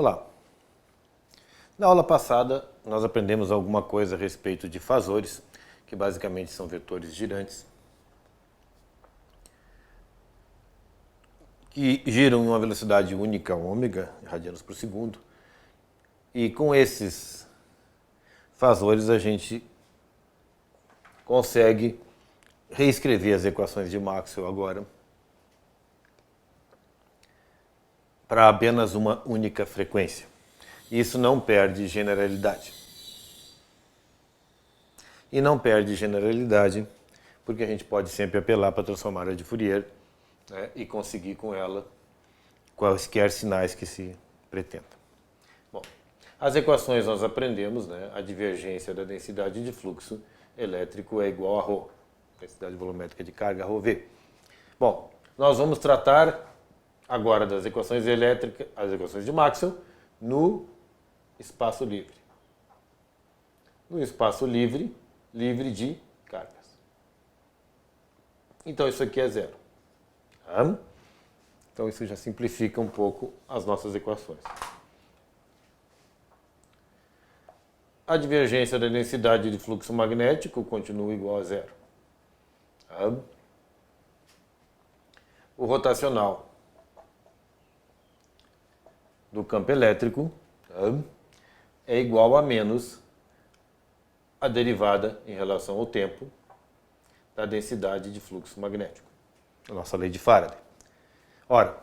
Olá! Na aula passada, nós aprendemos alguma coisa a respeito de fasores, que basicamente são vetores girantes, que giram em uma velocidade única, ômega, radianos por segundo. E com esses fasores a gente consegue reescrever as equações de Maxwell agora para apenas uma única frequência. Isso não perde generalidade. E não perde generalidade porque a gente pode sempre apelar para a transformada de Fourier, né, e conseguir com ela quaisquer sinais que se pretenda. Bom, as equações nós aprendemos, né, a divergência da densidade de fluxo elétrico é igual a ρ, densidade volumétrica de carga, ρV. Bom, nós vamos tratar agora das equações elétricas, as equações de Maxwell, no espaço livre. No espaço livre, livre de cargas. Então isso aqui é zero. Tá? Então isso já simplifica um pouco as nossas equações. A divergência da densidade de fluxo magnético continua igual a zero. Tá? O rotacional do campo elétrico, tá, é igual a menos a derivada em relação ao tempo da densidade de fluxo magnético. A nossa lei de Faraday. Ora,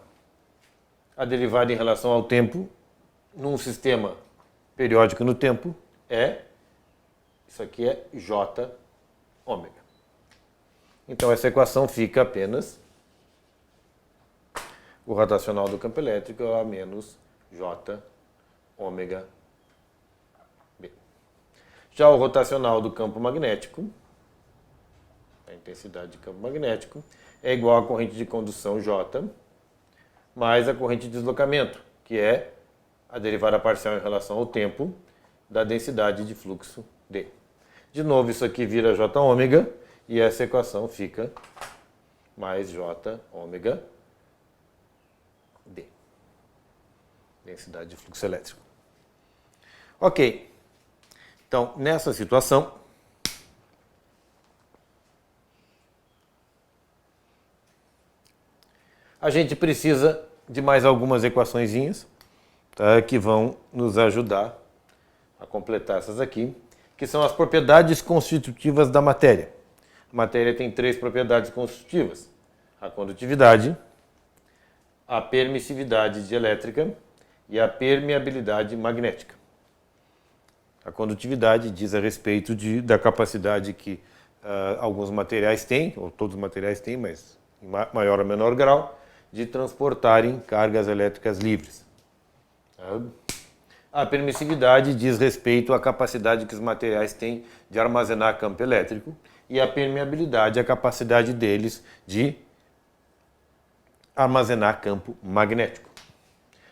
a derivada em relação ao tempo num sistema periódico no tempo é, isso aqui é J ômega. Então essa equação fica apenas o rotacional do campo elétrico é a menos J ômega B. Já o rotacional do campo magnético, a intensidade de campo magnético, é igual à corrente de condução J mais a corrente de deslocamento, que é a derivada parcial em relação ao tempo da densidade de fluxo D. De novo, isso aqui vira J ômega e essa equação fica mais J ômega D. Densidade de fluxo elétrico. Ok. Então, nessa situação, a gente precisa de mais algumas equaçõezinhas, tá, que vão nos ajudar a completar essas aqui, que são as propriedades constitutivas da matéria. A matéria tem três propriedades constitutivas: a condutividade, a permissividade elétrica e a permeabilidade magnética. A condutividade diz a respeito da capacidade que alguns materiais têm, ou todos os materiais têm, mas em maior ou menor grau, de transportarem cargas elétricas livres. A permissividade diz respeito à capacidade que os materiais têm de armazenar campo elétrico, e a permeabilidade é a capacidade deles de armazenar campo magnético.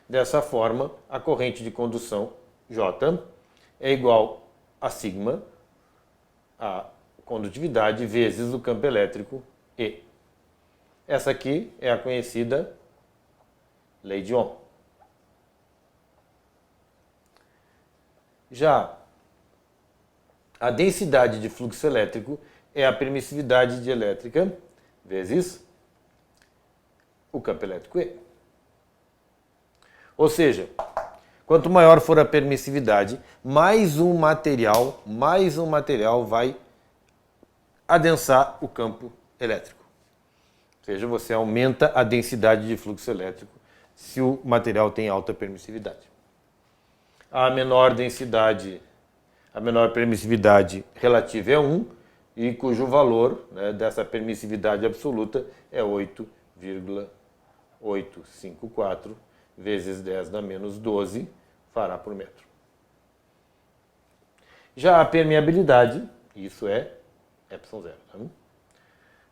Dessa forma, a corrente de condução J é igual a sigma, a condutividade, vezes o campo elétrico E. Essa aqui é a conhecida lei de Ohm. Já a densidade de fluxo elétrico é a permissividade elétrica vezes o campo elétrico E. Ou seja, quanto maior for a permissividade, mais um material vai adensar o campo elétrico. Ou seja, você aumenta a densidade de fluxo elétrico se o material tem alta permissividade. A menor densidade, a menor permissividade relativa é 1, e cujo valor, né, dessa permissividade absoluta é 8,854 vezes 10 na menos 12 fará por metro. Já a permeabilidade, isso é ε0, tá?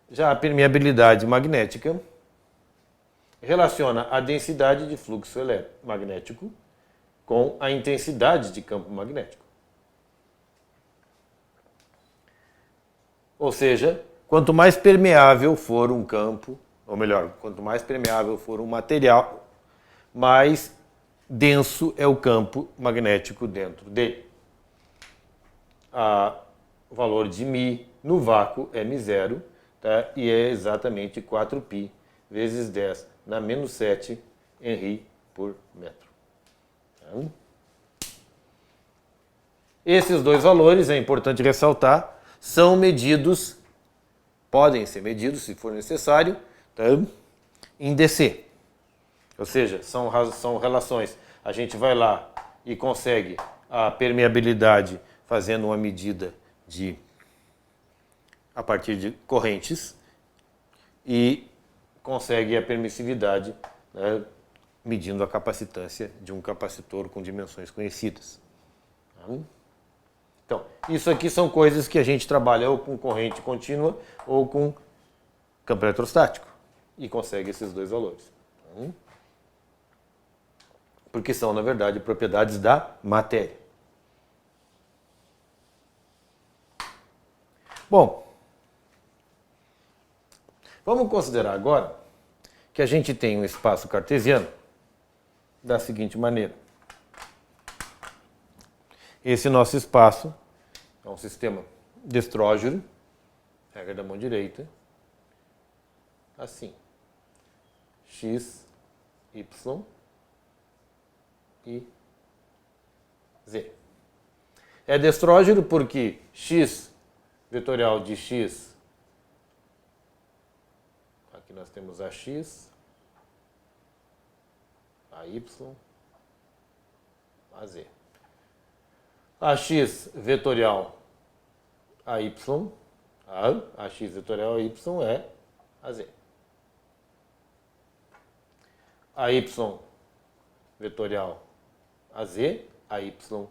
Já a permeabilidade magnética relaciona a densidade de fluxo magnético com a intensidade de campo magnético. Ou seja, quanto mais permeável for um campo, ou melhor, quanto mais permeável for um material, mais denso é o campo magnético dentro dele. O valor de μ no vácuo é μ0, tá? E é exatamente 4π vezes 10 na menos 7 Henri por metro. Tá? Esses dois valores, é importante ressaltar, são medidos, podem ser medidos, se for necessário, tá? Em DC. Ou seja, são relações. A gente vai lá e consegue a permeabilidade fazendo uma medida a partir de correntes e consegue a permissividade, né, medindo a capacitância de um capacitor com dimensões conhecidas. Então, isso aqui são coisas que a gente trabalha ou com corrente contínua ou com campo eletrostático e consegue esses dois valores. Porque são, na verdade, propriedades da matéria. Bom, vamos considerar agora que a gente tem um espaço cartesiano da seguinte maneira. Esse nosso espaço é um sistema de estrógeno, regra da mão direita, assim, x, y e z. É de estrógeno porque x vetorial de x, aqui nós temos a x, a y, a z. A x vetorial a y, a x vetorial a y é a z. A y vetorial a z, a y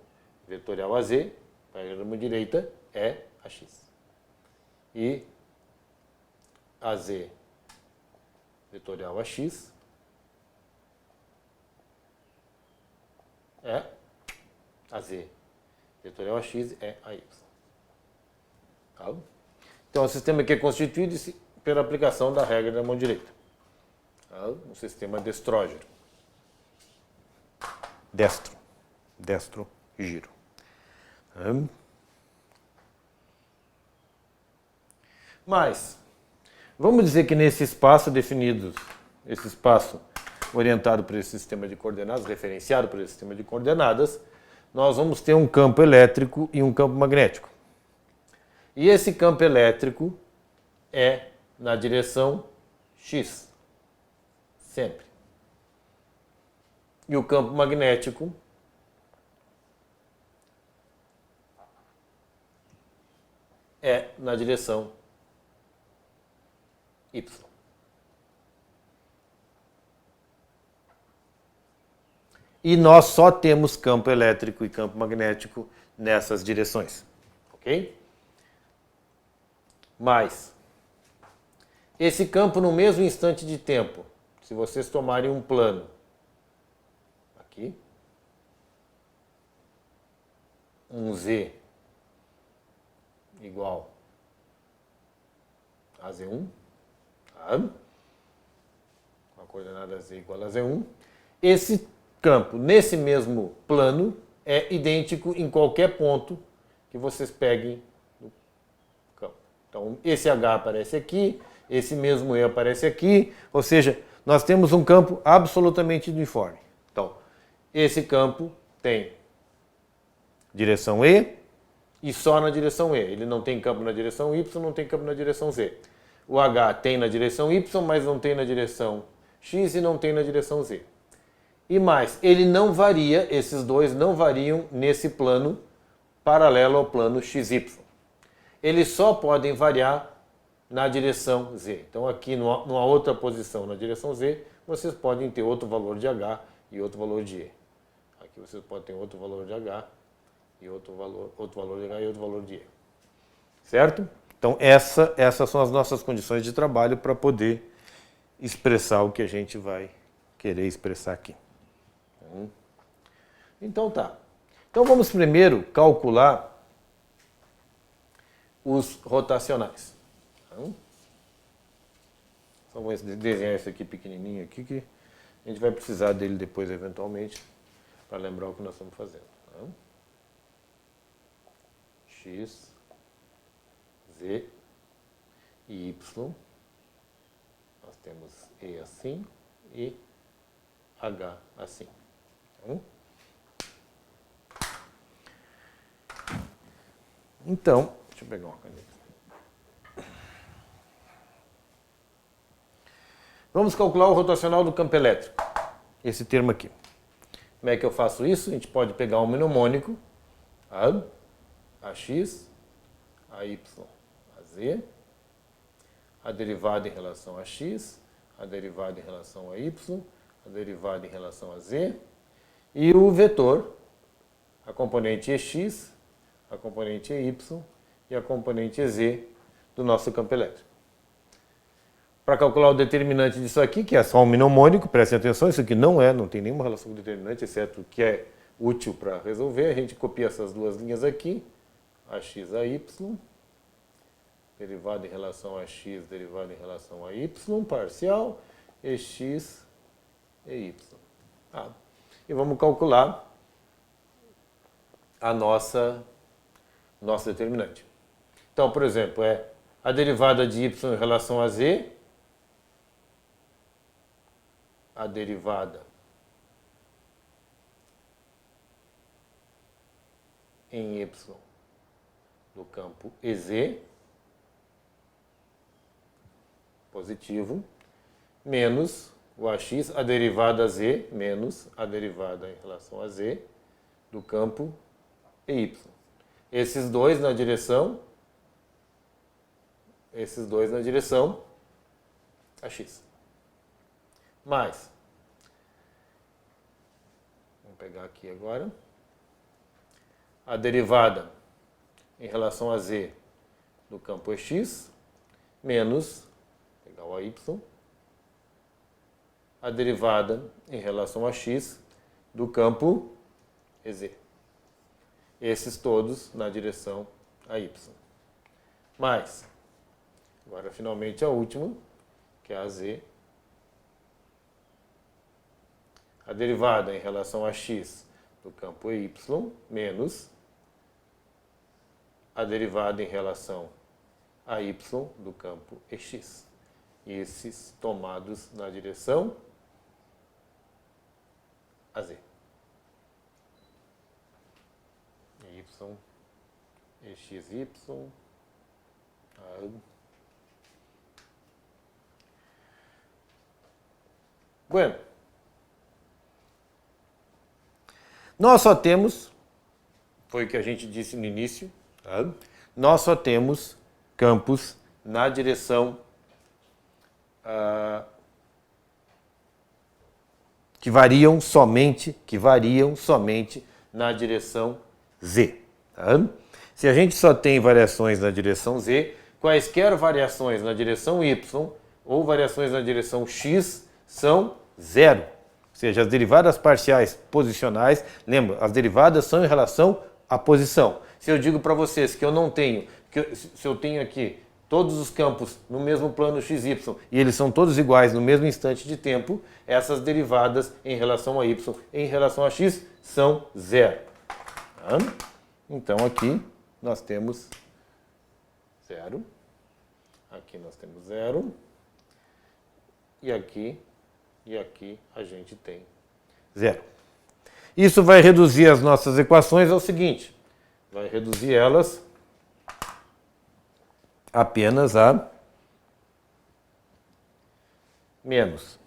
vetorial a z, para a mão direita, é a x. E a z vetorial a x é a z vetorial a x é a y. Tá? Então, é um sistema que é constituído pela aplicação da regra da mão direita. Tá? Um sistema de estrógeno. Destro, giro. Mas, vamos dizer que nesse espaço definido, esse espaço orientado por esse sistema de coordenadas, referenciado por esse sistema de coordenadas, nós vamos ter um campo elétrico e um campo magnético. E esse campo elétrico é na direção x, sempre. E o campo magnético é na direção y. E nós só temos campo elétrico e campo magnético nessas direções, ok? Mas, esse campo no mesmo instante de tempo, se vocês tomarem um plano, aqui, um Z igual a Z1, tá? Com a coordenada Z igual a Z1, esse campo, nesse mesmo plano, é idêntico em qualquer ponto que vocês peguem no campo. Então, esse H aparece aqui, esse mesmo E aparece aqui, ou seja, nós temos um campo absolutamente uniforme. Então, esse campo tem direção E e só na direção E. Ele não tem campo na direção Y, não tem campo na direção Z. O H tem na direção Y, mas não tem na direção X e não tem na direção Z. E mais, ele não varia, esses dois não variam nesse plano paralelo ao plano XY. Eles só podem variar na direção Z. Então aqui numa outra posição na direção Z, vocês podem ter outro valor de H e outro valor de E. Aqui vocês podem ter outro valor de H e outro valor de H e outro valor de E. Certo? Então essas são as nossas condições de trabalho para poder expressar o que a gente vai querer expressar aqui. Então tá. Então vamos primeiro calcular os rotacionais. Então vamos desenhar esse aqui pequenininho aqui, que a gente vai precisar dele depois eventualmente para lembrar o que nós estamos fazendo. Tá? X, Z e Y. Nós temos E assim e H assim. Tá? Então, deixa eu pegar uma caneta. Vamos calcular o rotacional do campo elétrico. Esse termo aqui. Como é que eu faço isso? A gente pode pegar um mnemônico, AX, AY, AZ, a derivada em relação a X, a derivada em relação a Y, a derivada em relação a Z, e o vetor, a componente EX, a componente EY e a componente EZ do nosso campo elétrico. Para calcular o determinante disso aqui, que é só um mnemônico, prestem atenção, isso aqui não tem nenhuma relação com o determinante, exceto o que é útil para resolver. A gente copia essas duas linhas aqui, AX, AY, derivada em relação a X, derivada em relação a Y, parcial, EX e Y. Tá? E vamos calcular a nosso determinante. Então, por exemplo, é a derivada de Y em relação a Z, a derivada em Y do campo EZ, positivo, menos o AX, a derivada Z, menos a derivada em relação a Z do campo EY. Esses dois na direção AX. Mais, vamos pegar aqui agora, a derivada em relação a Z do campo EX, menos, pegar o AY, a derivada em relação a X do campo EZ. Esses todos na direção AY. Mais, agora finalmente a última, que é a Z, a derivada em relação a X do campo EY, menos a derivada em relação a Y do campo EX. Esses tomados na direção AZ. Y, EXY, Bueno. Nós só temos, foi o que a gente disse no início, nós só temos campos na direção que variam somente na direção Z. Tá? Se a gente só tem variações na direção Z, quaisquer variações na direção Y ou variações na direção X são zero. Ou seja, as derivadas parciais posicionais, lembra, as derivadas são em relação à posição. Se eu digo para vocês que eu não tenho, se eu tenho aqui todos os campos no mesmo plano XY e eles são todos iguais no mesmo instante de tempo, essas derivadas em relação a Y e em relação a X são zero. Tá? Então aqui nós temos zero, aqui nós temos zero, e aqui a gente tem zero. Isso vai reduzir as nossas equações ao seguinte, vai reduzir elas apenas a menos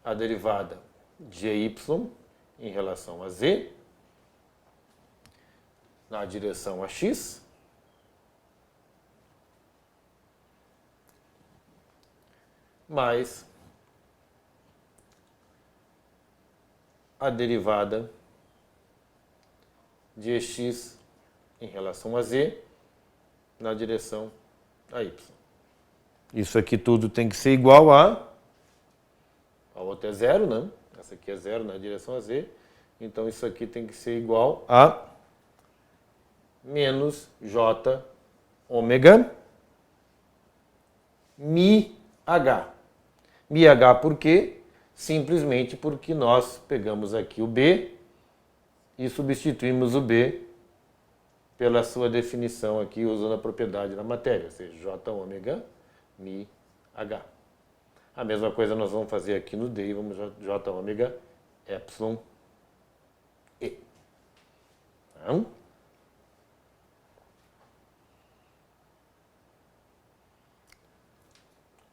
a derivada de y em relação a z na direção a x mais a derivada de x em relação a z na direção a y. Isso aqui tudo tem que ser igual a outra é zero, né? Essa aqui é zero na direção a z. Então isso aqui tem que ser igual a menos j ômega mi h. Mi h por quê? simplesmente porque nós pegamos aqui o B e substituímos o B pela sua definição aqui, usando a propriedade da matéria, ou seja, J ômega mi H. A mesma coisa nós vamos fazer aqui no D, e vamos J ômega epsilon E. Tá?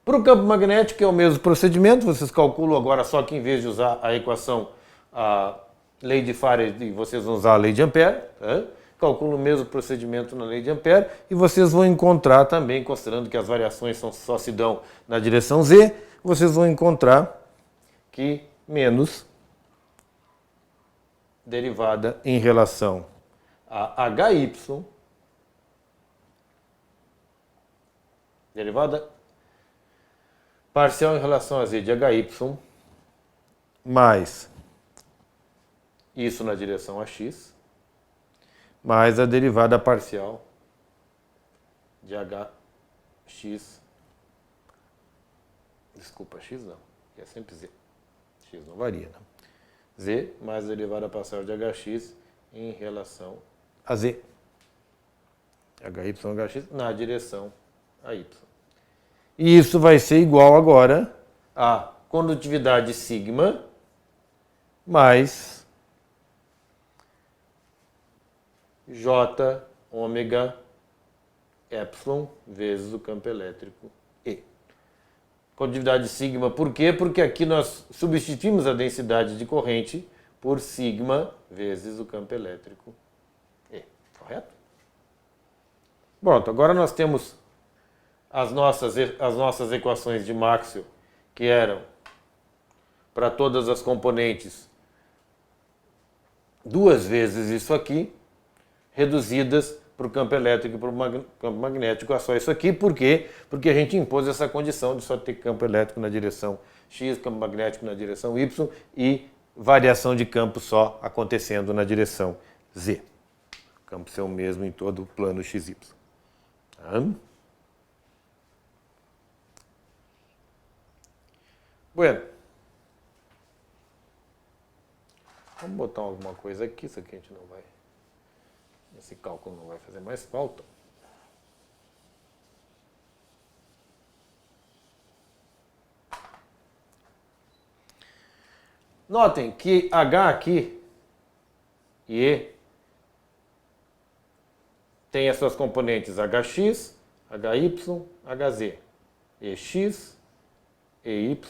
Para o campo magnético é o mesmo procedimento, vocês calculam agora, só que em vez de usar a equação, a lei de Faraday, vocês vão usar a lei de Ampère, tá? Calculam o mesmo procedimento na lei de Ampère e vocês vão encontrar também, considerando que as variações só se dão na direção Z, vocês vão encontrar que menos derivada em relação a HY, derivada parcial em relação a Z de HY, mais isso na direção a X, mais a derivada parcial de HX, desculpa, X não, é sempre Z, X não varia, não. Z mais a derivada parcial de HX em relação a Z, HYHX na direção a Y. E isso vai ser igual agora a condutividade sigma mais J ômega epsilon vezes o campo elétrico E. Condutividade sigma, por quê? Porque aqui nós substituímos a densidade de corrente por sigma vezes o campo elétrico E. Correto? Pronto, agora nós temos as nossas equações de Maxwell, que eram para todas as componentes duas vezes isso aqui, reduzidas para o campo elétrico e para o campo magnético a só isso aqui. Por quê? Porque a gente impôs essa condição de só ter campo elétrico na direção X, campo magnético na direção Y e variação de campo só acontecendo na direção Z. O campo ser o mesmo em todo o plano XY. Bueno. Vamos botar alguma coisa aqui, isso aqui a gente não vai... Esse cálculo não vai fazer mais falta. Notem que H aqui e E tem as suas componentes HX, HY, HZ. EX, EY,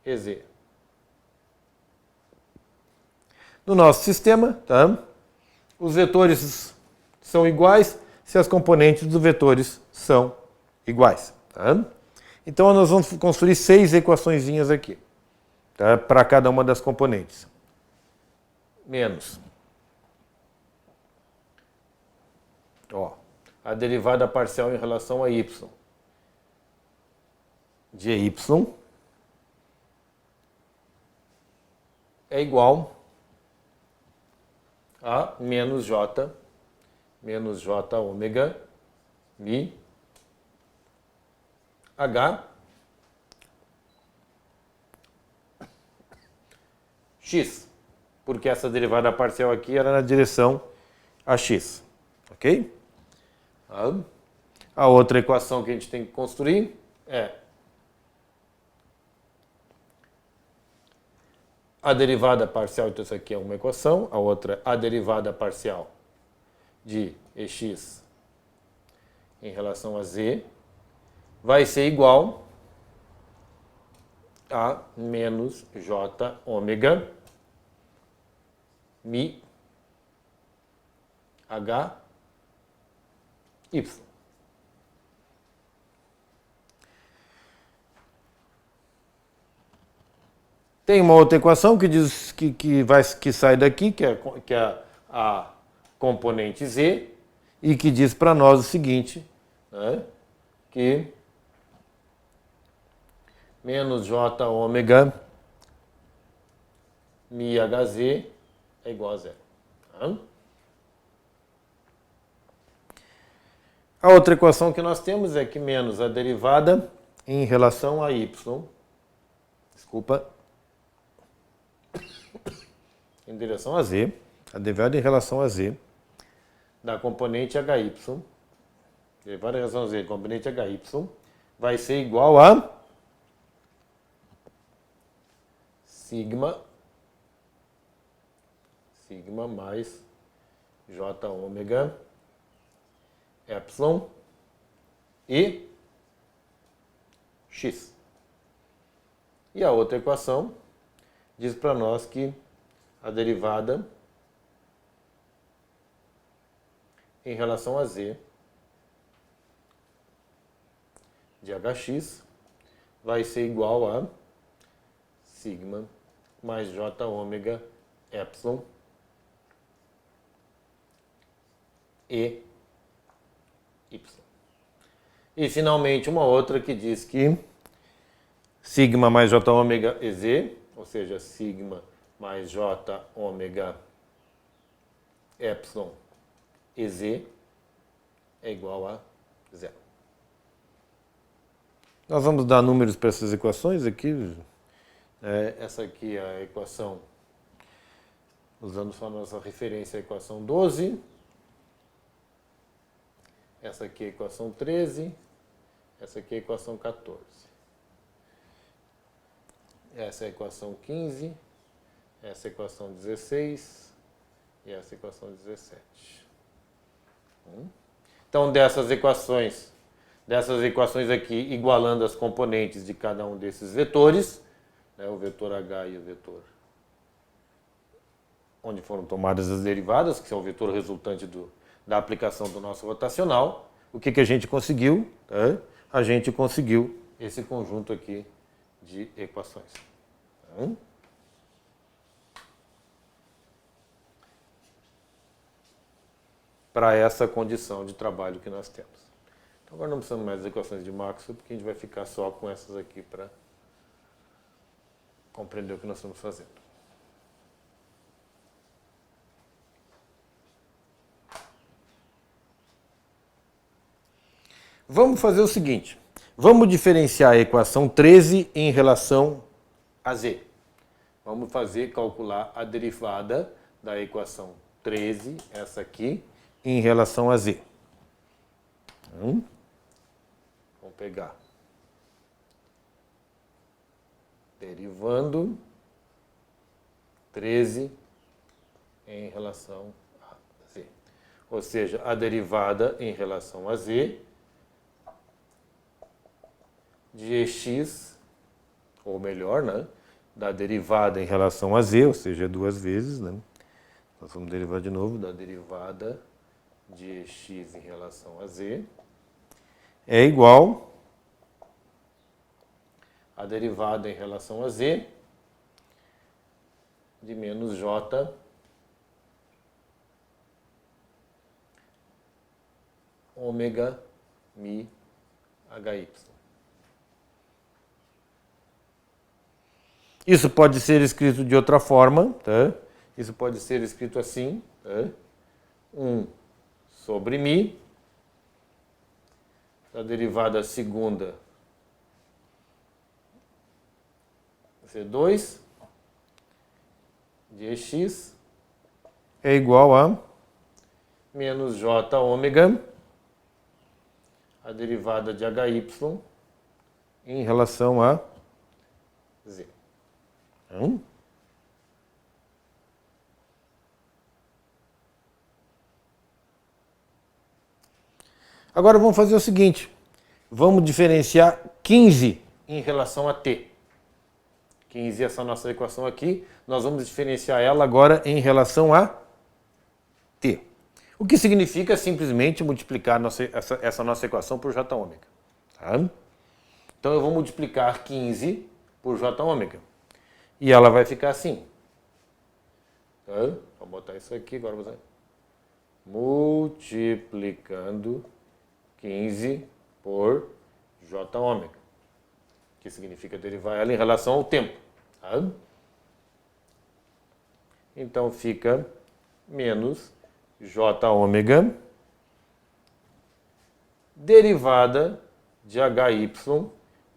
EZ. No nosso sistema, tá? Os vetores são iguais se as componentes dos vetores são iguais. Tá? Então nós vamos construir 6 equaçõezinhas aqui, tá? Para cada uma das componentes. Menos. Ó, a derivada parcial em relação a y de y é igual a menos j ômega mi h x, porque essa derivada parcial aqui era na direção a x, ok? A outra equação que a gente tem que construir é a derivada parcial, então isso aqui é uma equação, a outra a derivada parcial de EX em relação a Z vai ser igual a menos J ômega mi H Y. Tem uma outra equação que diz que sai daqui, que é a componente Z, e que diz para nós o seguinte, né, que menos J ômega mi HZ é igual a zero. Tá? A outra equação que nós temos é que menos a derivada em relação a y, desculpa, em direção a Z, a derivada em relação a Z, da componente HY, derivada em relação a Z, componente HY, vai ser igual a sigma mais J ômega epsilon e x. E a outra equação diz para nós que a derivada em relação a z de hx vai ser igual a sigma mais j ômega epsilon e y. E finalmente uma outra que diz que sigma mais j ômega ez, ou seja, sigma mais j ômega epsilon ez é igual a zero. Nós vamos dar números para essas equações aqui. Essa aqui é a equação, usando só a nossa referência, a equação 12. Essa aqui é a equação 13. Essa aqui é a equação 14. Essa é a equação 15. Essa é a equação 16. E essa é a equação 17. Então, dessas equações aqui, igualando as componentes de cada um desses vetores, né, o vetor H e o vetor onde foram tomadas as derivadas, que são o vetor resultante da aplicação do nosso rotacional, o que a gente conseguiu? A gente conseguiu esse conjunto aqui de equações. Para essa condição de trabalho que nós temos. Então, agora não precisamos mais das equações de Maxwell, porque a gente vai ficar só com essas aqui para compreender o que nós estamos fazendo. Vamos fazer o seguinte, vamos diferenciar a equação 13 em relação a z. Vamos calcular a derivada da equação 13, essa aqui, em relação a z. Vamos pegar. Derivando 13 em relação a z. Ou seja, a derivada em relação a z de x, ou melhor, né, da derivada em relação a z, ou seja, duas vezes, né? Nós vamos derivar de novo da derivada de x em relação a z é igual a derivada em relação a z de menos j ômega mi hy. Isso pode ser escrito de outra forma, tá? Isso pode ser escrito assim, tá? 1 sobre mi, a derivada segunda vai ser 2 de x é igual a menos j ômega, a derivada de hy em relação a z. Agora vamos fazer o seguinte, vamos diferenciar 15 em relação a t. 15, essa nossa equação aqui, nós vamos diferenciar ela agora em relação a t. O que significa simplesmente multiplicar essa nossa equação por j ômega. Tá? Então eu vou multiplicar 15 por j ômega. E ela vai ficar assim. Tá? Vou botar isso aqui agora. Multiplicando 15 por j ômega. Que significa derivar ela em relação ao tempo. Tá? Então fica menos j ômega derivada de hy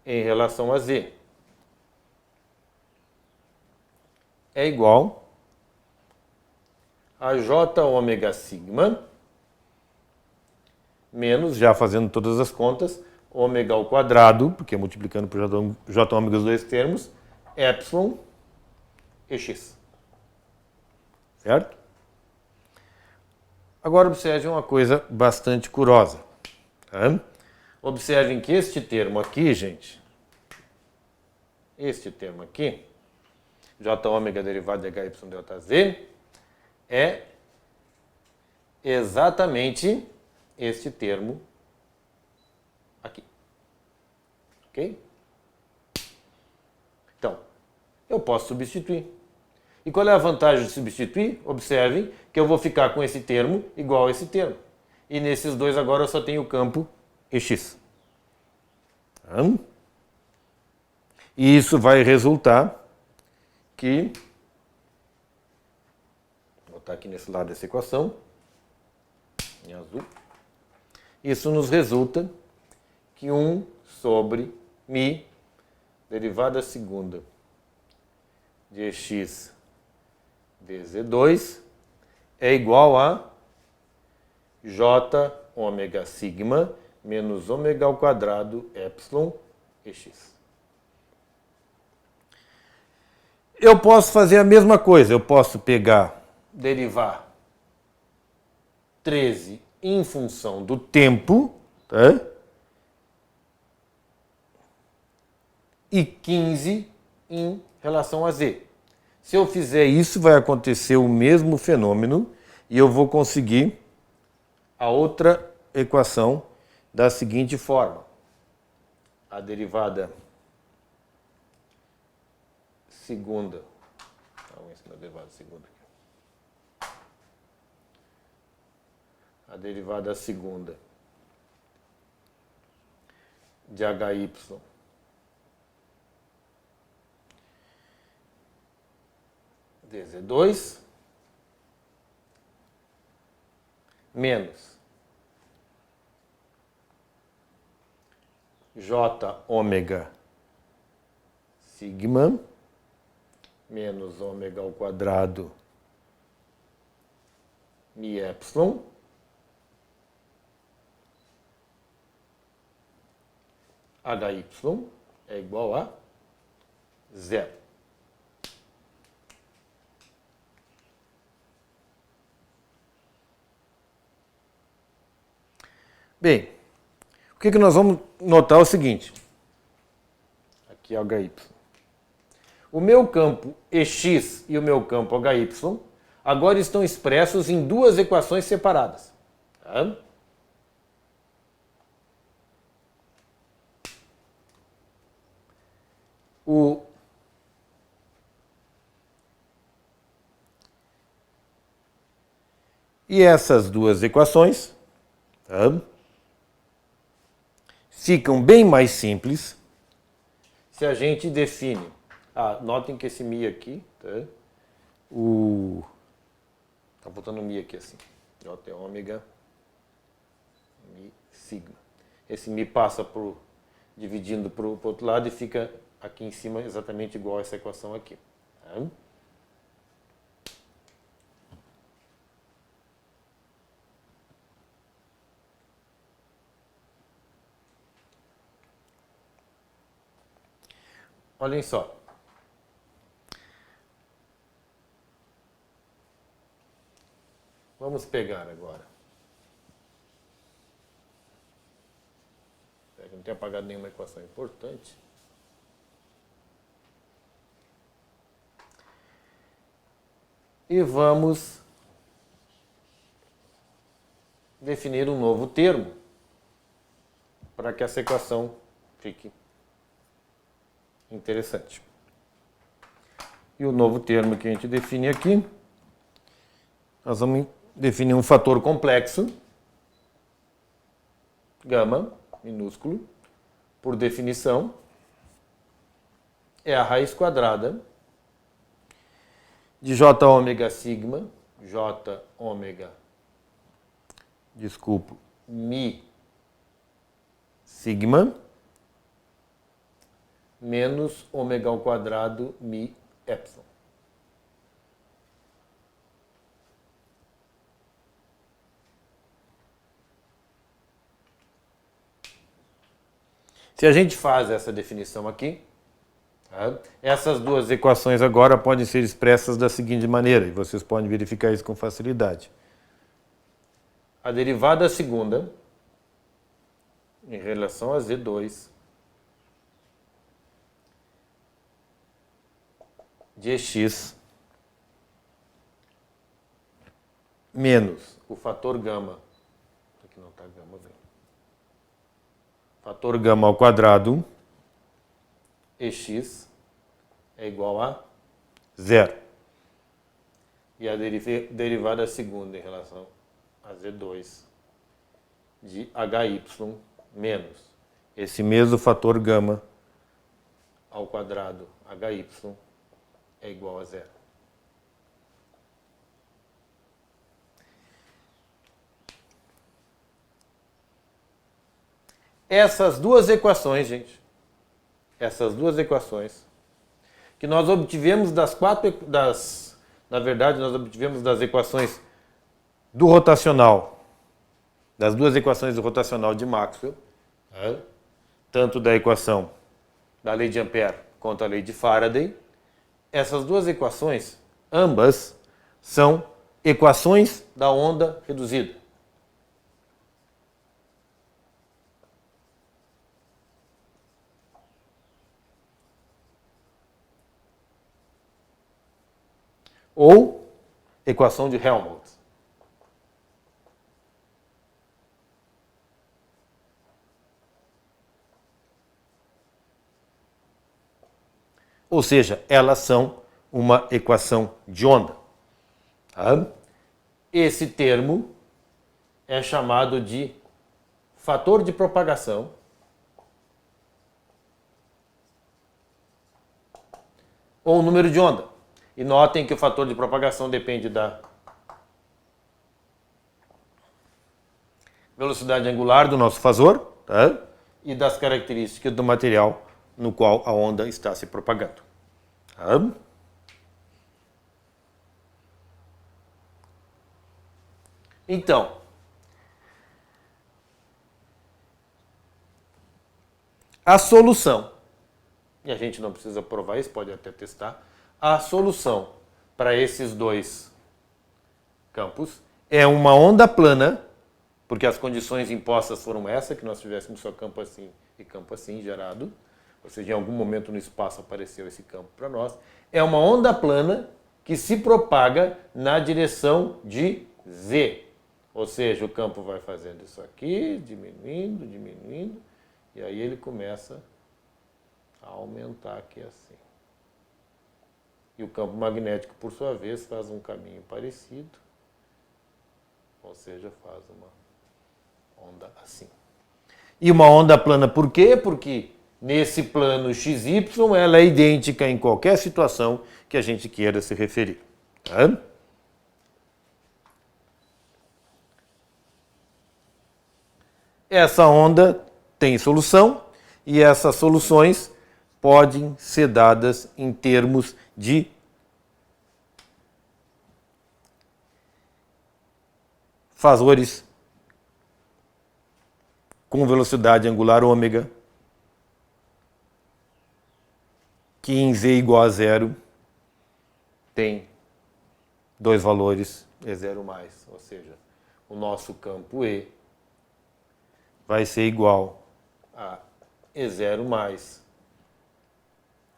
em relação a z. é igual a J ômega sigma menos, já fazendo todas as contas, ômega ao quadrado, porque multiplicando por J ômega os dois termos, epsilon e x. Certo? Agora observe uma coisa bastante curiosa. Tá? Observem que este termo aqui, gente, este termo aqui, J ômega derivado de HY delta Z, é exatamente este termo aqui. Ok? Então, eu posso substituir. E qual é a vantagem de substituir? Observem que eu vou ficar com esse termo igual a esse termo. E nesses dois agora eu só tenho o campo EX. E isso vai resultar que, vou botar aqui nesse lado dessa equação, em azul, isso nos resulta que 1 sobre μ, derivada segunda de x vezes 2 é igual a j ômega sigma menos ômega ao quadrado epsilon ex. Eu posso fazer a mesma coisa, eu posso derivar 13 em função do tempo, tá? E 15 em relação a z. Se eu fizer isso, vai acontecer o mesmo fenômeno e eu vou conseguir a outra equação da seguinte forma. A derivada segunda. Vamos ensinar a derivada segunda aqui. A derivada segunda de HY dz2 menos j ômega sigma menos ômega ao quadrado mi epsilon HY é igual a 0. Bem, o que nós vamos notar é o seguinte. Aqui é o HY. O meu campo EX e o meu campo HY agora estão expressos em duas equações separadas. Tá? E essas duas equações, tá, ficam bem mais simples se a gente define. Notem que esse mi aqui, tá, tá botando mi aqui assim, j ômega mi sigma. Esse mi passa dividindo para o outro lado e fica aqui em cima exatamente igual a essa equação aqui. Tá? Olhem só. Vamos pegar agora. Não tenho apagado nenhuma equação importante. E vamos definir um novo termo para que essa equação fique interessante. E o novo termo que a gente define aqui, nós vamos definir um fator complexo, gama, minúsculo, por definição, é a raiz quadrada de j ômega sigma, mi sigma, menos ômega ao quadrado mi epsilon. Se a gente faz essa definição aqui, tá? Essas duas equações agora podem ser expressas da seguinte maneira, e vocês podem verificar isso com facilidade. A derivada segunda em relação a Z2 de x menos o fator gama, aqui não está gama, vem. Fator gama ao quadrado ex é igual a zero. E a derivada segunda em relação a Z2 de HY menos esse mesmo fator gama ao quadrado HY é igual a zero. Essas duas equações, gente, essas duas equações que nós obtivemos na verdade, nós obtivemos das equações do rotacional, das duas equações do rotacional de Maxwell, né? Tanto da equação da lei de Ampère quanto a lei de Faraday. Essas duas equações, ambas, são equações da onda reduzida. Ou equação de Helmholtz. Ou seja, elas são uma equação de onda. Tá? Esse termo é chamado de fator de propagação ou número de onda. E notem que o fator de propagação depende da velocidade angular do nosso fasor, tá? E das características do material no qual a onda está se propagando. Tá? Então, a solução, e a gente não precisa provar isso, pode até testar, a solução para esses dois campos é uma onda plana, porque as condições impostas foram essas, que nós tivéssemos só campo assim e campo assim gerado, ou seja, em algum momento no espaço apareceu esse campo para nós. É uma onda plana que se propaga na direção de Z. Ou seja, o campo vai fazendo isso aqui, diminuindo, diminuindo, e aí ele começa a aumentar aqui assim. E o campo magnético, por sua vez, faz um caminho parecido, ou seja, faz uma onda assim. E uma onda plana por quê? Porque nesse plano XY ela é idêntica em qualquer situação que a gente queira se referir. Tá? Essa onda tem solução e essas soluções podem ser dadas em termos de fasores com velocidade angular ômega, que em Z igual a zero tem dois valores, é zero mais, ou seja, o nosso campo E vai ser igual a E0 mais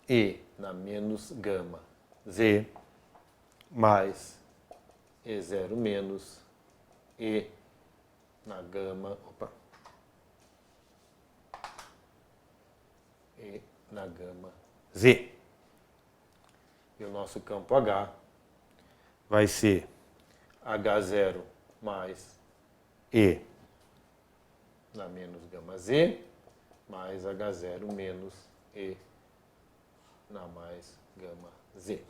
E na menos gama Z mais E0 menos E na gama, E na gama Z. E o nosso campo H vai ser H0 mais E na menos gama Z mais H0 menos E na mais gama Z.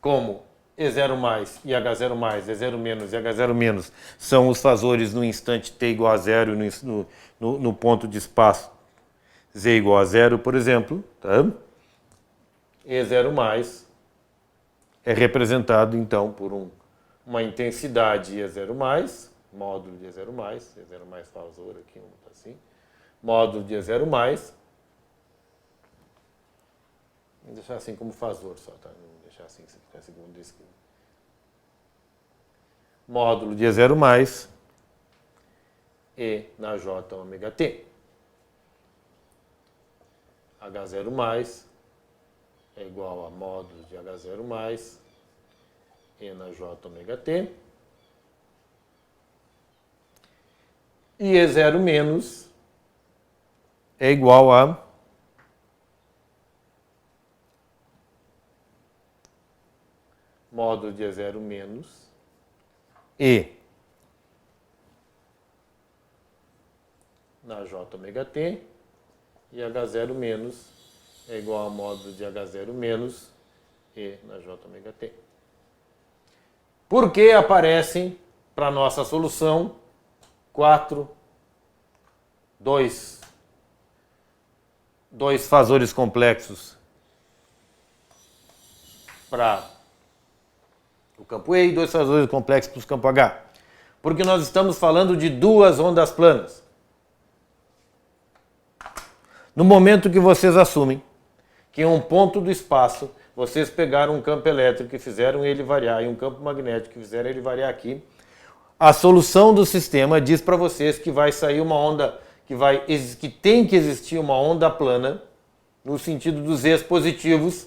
Como E0 mais e H0 mais, E0 menos e H0 menos são os fasores no instante t igual a zero no ponto de espaço Z igual a zero, por exemplo, tá? E0 mais é representado então por uma intensidade E0 mais módulo de E0 mais, E0 mais fazor aqui, vamos botar assim, módulo de E0 mais, vou deixar assim como fazor só, tá? Vou deixar assim, se ficar segundo isso aqui. Módulo de E0 mais, E na J ômega T. H0 mais é igual a módulo de H0 mais, E na J ômega T. E E0 menos é igual a módulo de E0 menos E na J ômega T, e H0 menos é igual a módulo de H0 menos E na J ômega T. Por que aparecem para a nossa solução dois fazores complexos para o campo E e dois fazores complexos para o campo H? Porque nós estamos falando de duas ondas planas. No momento que vocês assumem que em um ponto do espaço vocês pegaram um campo elétrico e fizeram ele variar e um campo magnético e fizeram ele variar aqui, a solução do sistema diz para vocês que vai sair uma onda, que tem que existir uma onda plana no sentido dos E's positivos,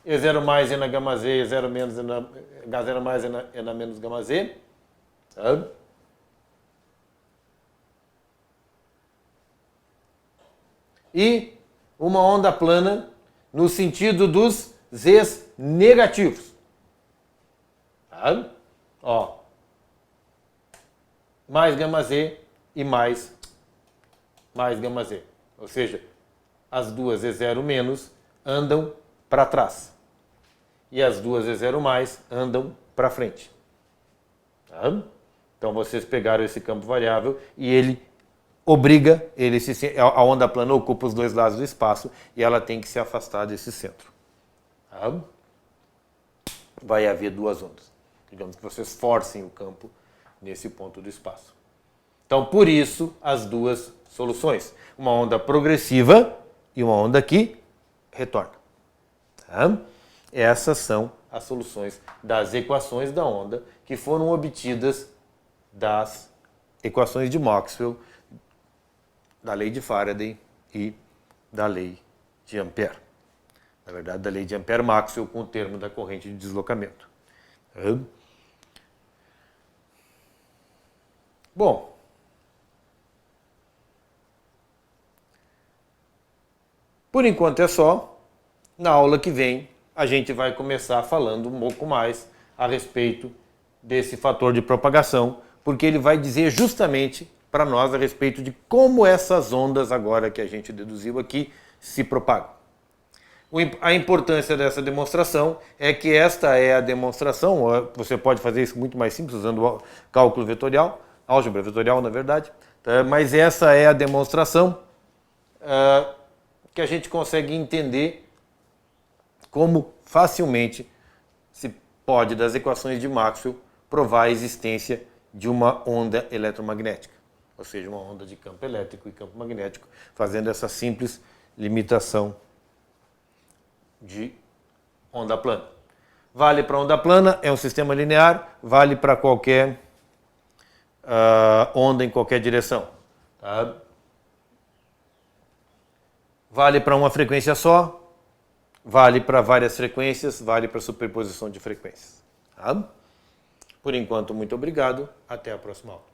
E0 mais, E na gama Z, E0 menos, H0 mais, E na menos gama Z. Sabe? E uma onda plana no sentido dos Z's negativos. Tá? Ó. Mais gama Z e mais gama Z. Ou seja, as duas E0 menos andam para trás. E as duas E0 mais andam para frente. Tá? Então vocês pegaram esse campo variável e ele obriga, a onda plana ocupa os dois lados do espaço e ela tem que se afastar desse centro. Tá? Vai haver duas ondas. Digamos que vocês forcem o campo nesse ponto do espaço. Então, por isso, as duas soluções. Uma onda progressiva e uma onda que retorna. Tá? Essas são as soluções das equações da onda que foram obtidas das equações de Maxwell, da lei de Faraday e da lei de Ampère. Na verdade, da lei de Ampère-Maxwell com o termo da corrente de deslocamento. Tá? Bom, por enquanto é só. Na aula que vem, a gente vai começar falando um pouco mais a respeito desse fator de propagação, porque ele vai dizer justamente para nós a respeito de como essas ondas, agora que a gente deduziu aqui, se propagam. A importância dessa demonstração é que esta é a demonstração, você pode fazer isso muito mais simples usando o cálculo vetorial, álgebra vetorial, na verdade, tá? Mas essa é a demonstração que a gente consegue entender como facilmente se pode, das equações de Maxwell, provar a existência de uma onda eletromagnética, ou seja, uma onda de campo elétrico e campo magnético, fazendo essa simples limitação de onda plana. Vale para onda plana, é um sistema linear, vale para qualquer onda em qualquer direção. Tá? Vale para uma frequência só, vale para várias frequências, vale para superposição de frequências. Tá? Por enquanto, muito obrigado. Até a próxima aula.